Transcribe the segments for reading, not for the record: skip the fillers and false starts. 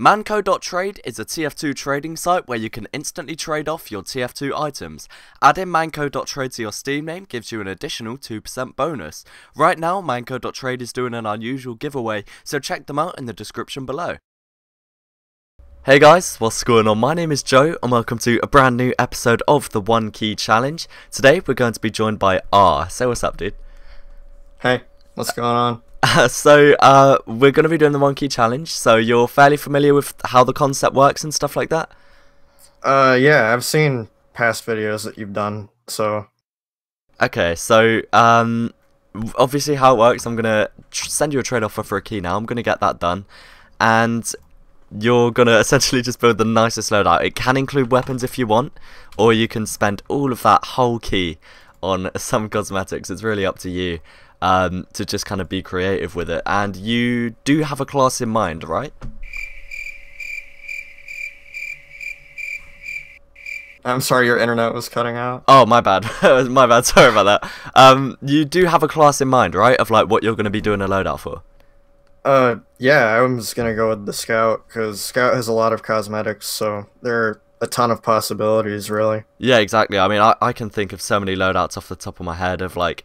Manco.trade is a TF2 trading site where you can instantly trade off your TF2 items. Adding Manco.trade to your Steam name gives you an additional 2% bonus. Right now, Manco.trade is doing an unusual giveaway, so check them out in the description below. Hey guys, what's going on? My name is Joe and welcome to a brand new episode of the One Key Challenge. Today we're going to be joined by R. Say what's up, dude. Hey, what's going on? We're going to be doing the One Key Challenge, so you're fairly familiar with how the concept works and stuff like that? Yeah, I've seen past videos that you've done, so... Okay, so, obviously how it works, I'm going to send you a trade offer for a key now, I'm going to get that done, and you're going to essentially just build the nicest loadout. It can include weapons if you want, or you can spend all of that whole key on some cosmetics. It's really up to you. To just kind of be creative with it. And you do have a class in mind, right? I'm sorry, your internet was cutting out. Oh, my bad. My bad, sorry about that. You do have a class in mind, right? Of like what you're going to be doing a loadout for? Yeah, I was gonna go with the Scout, because Scout has a lot of cosmetics, so there are a ton of possibilities, really. Yeah, exactly. I mean, I can think of so many loadouts off the top of my head of like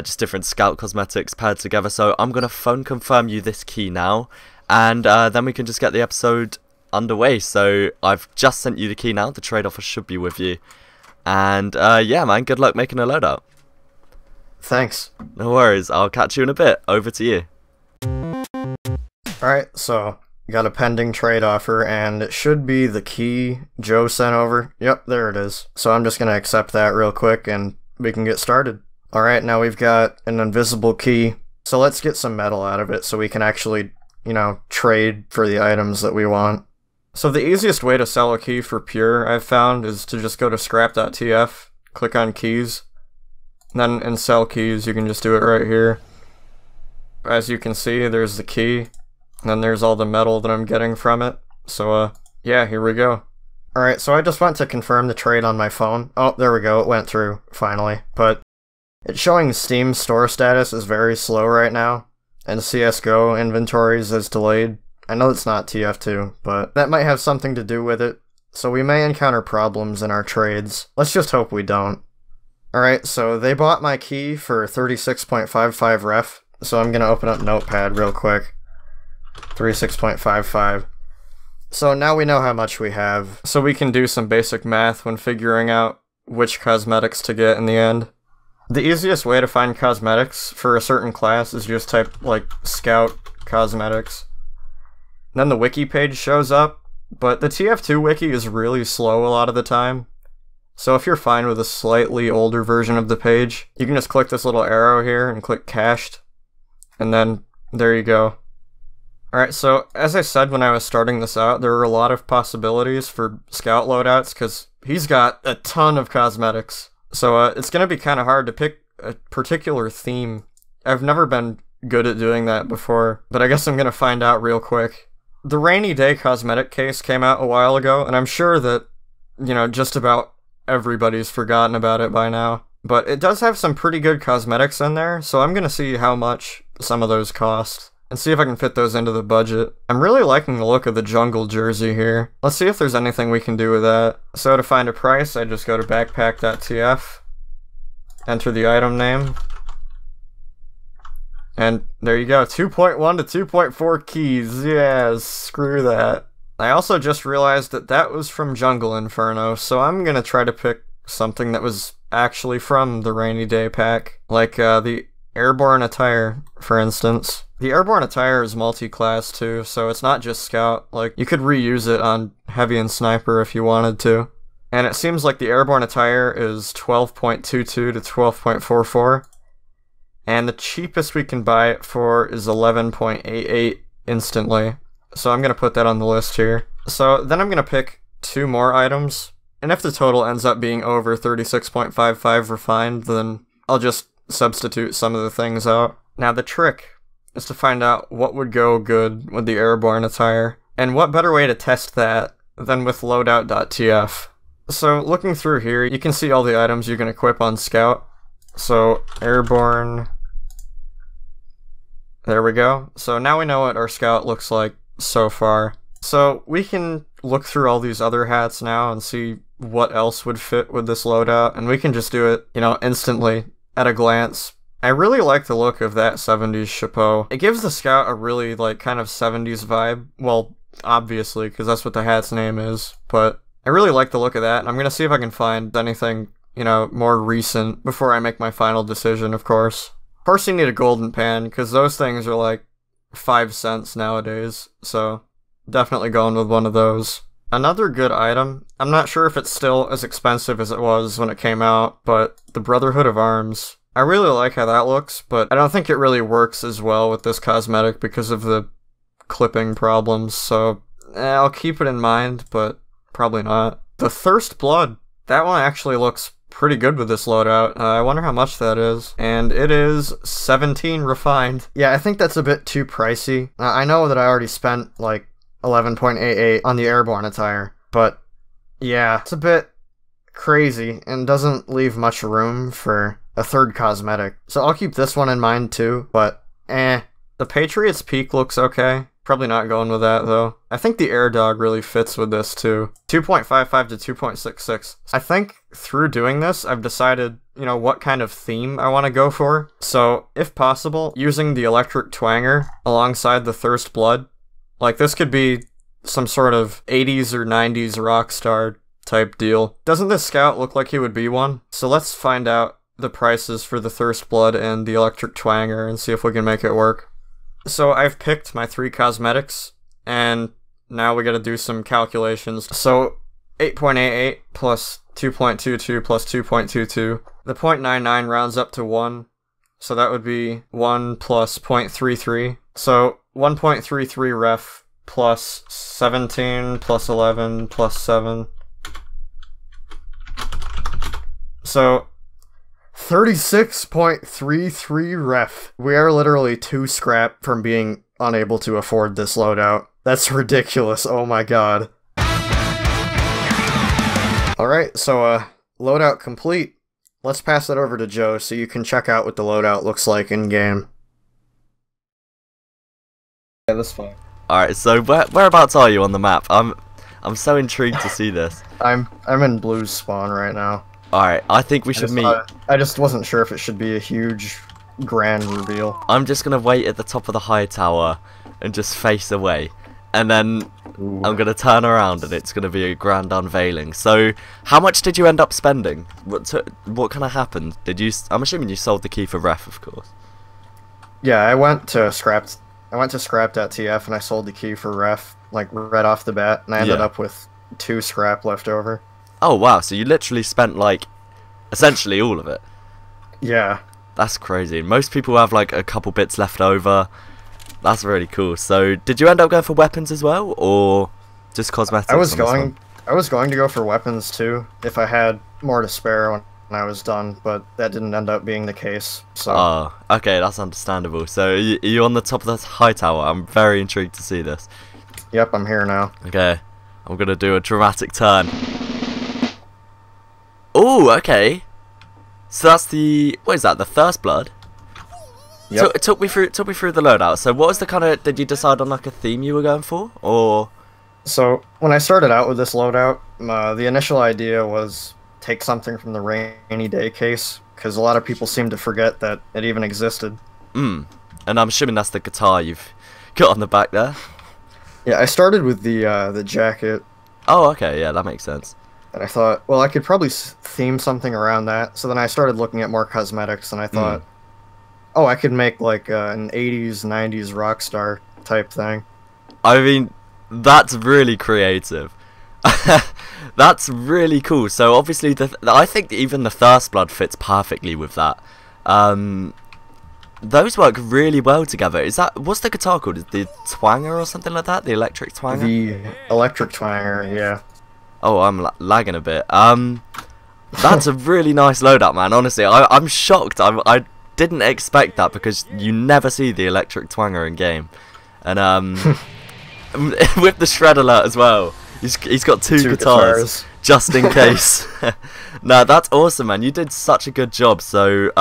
just different Scout cosmetics paired together. So I'm going to phone confirm you this key now, and then we can just get the episode underway. So I've just sent you the key now, the trade offer should be with you, and yeah man, good luck making a loadout. Thanks. No worries, I'll catch you in a bit, over to you. Alright, so got a pending trade offer, and it should be the key Joe sent over. Yep, there it is. So I'm just going to accept that real quick and we can get started. Alright, now we've got an invisible key, so let's get some metal out of it so we can actually, trade for the items that we want. So the easiest way to sell a key for pure, I've found, is to just go to scrap.tf, click on keys, and then in sell keys you can just do it right here. As you can see, there's the key, and then there's all the metal that I'm getting from it. So yeah, here we go. Alright, so I just went to confirm the trade on my phone. Oh, there we go, it went through, finally. But it's showing Steam store status is very slow right now, and CSGO inventories is delayed. I know it's not TF2, but that might have something to do with it, so we may encounter problems in our trades. Let's just hope we don't. Alright, so they bought my key for 36.55 ref, so I'm gonna open up Notepad real quick. 36.55. So now we know how much we have, so we can do some basic math when figuring out which cosmetics to get in the end. The easiest way to find cosmetics for a certain class is just type, like, Scout Cosmetics. Then the wiki page shows up, but the TF2 wiki is really slow a lot of the time. So if you're fine with a slightly older version of the page, you can just click this little arrow here and click Cached, and then there you go. Alright, so as I said when I was starting this out, there are a lot of possibilities for Scout loadouts, because he's got a ton of cosmetics. So it's going to be kind of hard to pick a particular theme. I've never been good at doing that before, but I guess I'm going to find out real quick. The rainy day cosmetic case came out a while ago, and I'm sure that, just about everybody's forgotten about it by now. But it does have some pretty good cosmetics in there, so I'm going to see how much some of those cost, and see if I can fit those into the budget. I'm really liking the look of the jungle jersey here. Let's see if there's anything we can do with that. So to find a price, I just go to backpack.tf, enter the item name, and there you go, 2.1 to 2.4 keys. Yeah, screw that. I also just realized that that was from Jungle Inferno, so I'm gonna try to pick something that was actually from the rainy day pack, like the airborne attire, for instance. The airborne attire is multi-class too, so it's not just Scout. Like, you could reuse it on Heavy and Sniper if you wanted to. And it seems like the airborne attire is 12.22 to 12.44. And the cheapest we can buy it for is 11.88 instantly. So I'm going to put that on the list here. So then I'm going to pick 2 more items. And if the total ends up being over 36.55 refined, then I'll just substitute some of the things out. Now the trick is to find out what would go good with the airborne attire, and what better way to test that than with loadout.tf. So looking through here, you can see all the items you can equip on Scout. So airborne, there we go. So now we know what our Scout looks like so far. So we can look through all these other hats now and see what else would fit with this loadout, and we can just do it, you know, instantly at a glance. I really like the look of that 70s chapeau. It gives the Scout a really, like, kind of 70s vibe. Well, obviously, because that's what the hat's name is, but I really like the look of that. I'm gonna see if I can find anything, you know, more recent before I make my final decision, of course. Of course you need a golden pan, because those things are like 5 cents nowadays, so definitely going with one of those. Another good item, I'm not sure if it's still as expensive as it was when it came out, but the Brotherhood of Arms. I really like how that looks, but I don't think it really works as well with this cosmetic because of the clipping problems, so I'll keep it in mind, but probably not. The Thirst Blood, that one actually looks pretty good with this loadout. I wonder how much that is. And it is 17 refined. Yeah, I think that's a bit too pricey. I know that I already spent like 11.88 on the airborne attire, but yeah, it's a bit crazy and doesn't leave much room for a third cosmetic. So I'll keep this one in mind too, but The Patriot's Peak looks okay. Probably not going with that though. I think the Air Dog really fits with this too. 2.55 to 2.66. I think through doing this, I've decided, you know, what kind of theme I want to go for. So, if possible, using the Electric Twanger alongside the Thirst Blood. Like, this could be some sort of 80s or 90s rock star type deal. Doesn't this Scout look like he would be one? So let's find out the prices for the Thirst Blood and the Electric Twanger and see if we can make it work. So I've picked my 3 cosmetics, and now we gotta do some calculations. So 8.88 plus 2.22 plus 2.22. The 0.99 rounds up to 1, so that would be 1 plus 0.33. So 1.33 ref plus 17 plus 11 plus 7. So 36.33 ref. We are literally 2 scrap from being unable to afford this loadout. That's ridiculous, oh my god. Alright, so loadout complete. Let's pass it over to Joe so you can check out what the loadout looks like in-game. Yeah, that's fine. Alright, so whereabouts are you on the map? I'm so intrigued to see this. I'm in Blue's spawn right now. Alright, I think we should meet. I just wasn't sure if it should be a huge, grand reveal. I'm just gonna wait at the top of the high tower and just face away. And then I'm gonna turn around and it's gonna be a grand unveiling. So, how much did you end up spending? What kind of happened? I'm assuming you sold the key for ref, of course. Yeah, I went to scrap.tf and I sold the key for ref, like, right off the bat, and I ended up with 2 scrap left over. Oh wow, so you literally spent like essentially all of it. Yeah. That's crazy. Most people have like a couple bits left over. That's really cool. So did you end up going for weapons as well, or just cosmetics? I was going to go for weapons too, if I had more to spare when I was done, but that didn't end up being the case. So oh, okay, that's understandable. So are you on the top of the high tower? I'm very intrigued to see this. Yep, I'm here now. Okay. I'm gonna do a dramatic turn. Oh, okay. So that's the what is that? The Thirst Blood. Yep. So it took me through the loadout. So what was the kind of? Did you decide on like a theme you were going for, or? So when I started out with this loadout, the initial idea was take something from the rainy day case, because a lot of people seem to forget that it even existed. And I'm assuming that's the guitar you've got on the back there. Yeah, I started with the jacket. Oh, okay, yeah, that makes sense. And I thought, well, I could probably theme something around that. So then I started looking at more cosmetics, and I thought, oh, I could make like an 80s, 90s rock star type thing. I mean, that's really creative. That's really cool. So obviously, I think even the Thirst Blood fits perfectly with that. Those work really well together. What's the guitar called? Is the Twanger or something like that? The Electric Twanger? The Electric Twanger, yeah. Oh, I'm lagging a bit. That's a really nice loadout, man. Honestly, I'm shocked. I didn't expect that because you never see the Electric Twanger in game, and with the Shred Alert as well. He's got two guitars. just in case. No, that's awesome, man. You did such a good job. So,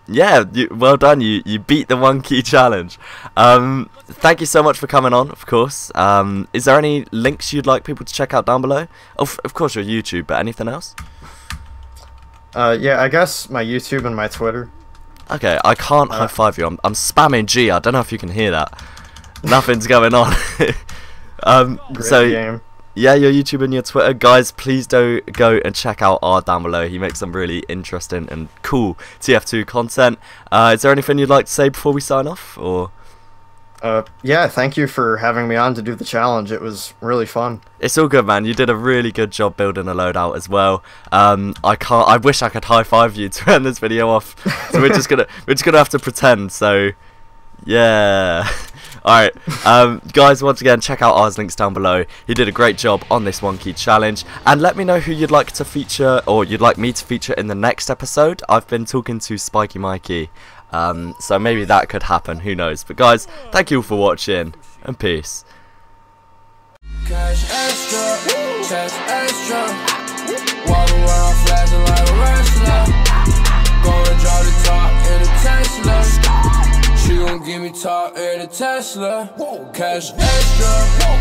yeah, well done. You beat the 1 key challenge. Thank you so much for coming on, of course. Is there any links you'd like people to check out down below? Of course, your YouTube, but anything else? Yeah, I guess my YouTube and my Twitter. Okay, I can't high five you. I'm spamming G. I don't know if you can hear that. Nothing's going on. So game. Yeah, your YouTube and your Twitter, guys. Please do go and check out R down below. He makes some really interesting and cool TF2 content. Is there anything you'd like to say before we sign off, or? Yeah, thank you for having me on to do the challenge. It was really fun. It's all good, man. You did a really good job building a loadout as well. I wish I could high five you to end this video off. So we're just gonna have to pretend. So yeah. Alright, guys, once again, check out R's links down below. He did a great job on this 1 key challenge. And let me know who you'd like to feature, or you'd like me to feature in the next episode. I've been talking to Spiky Mikey, so maybe that could happen, who knows. But guys, thank you all for watching, and peace. Cash extra, chest extra. Walk around flashing like a wrestler. Go and draw the top in a Tesla. She gon' give me top in a Tesla. Cash extra.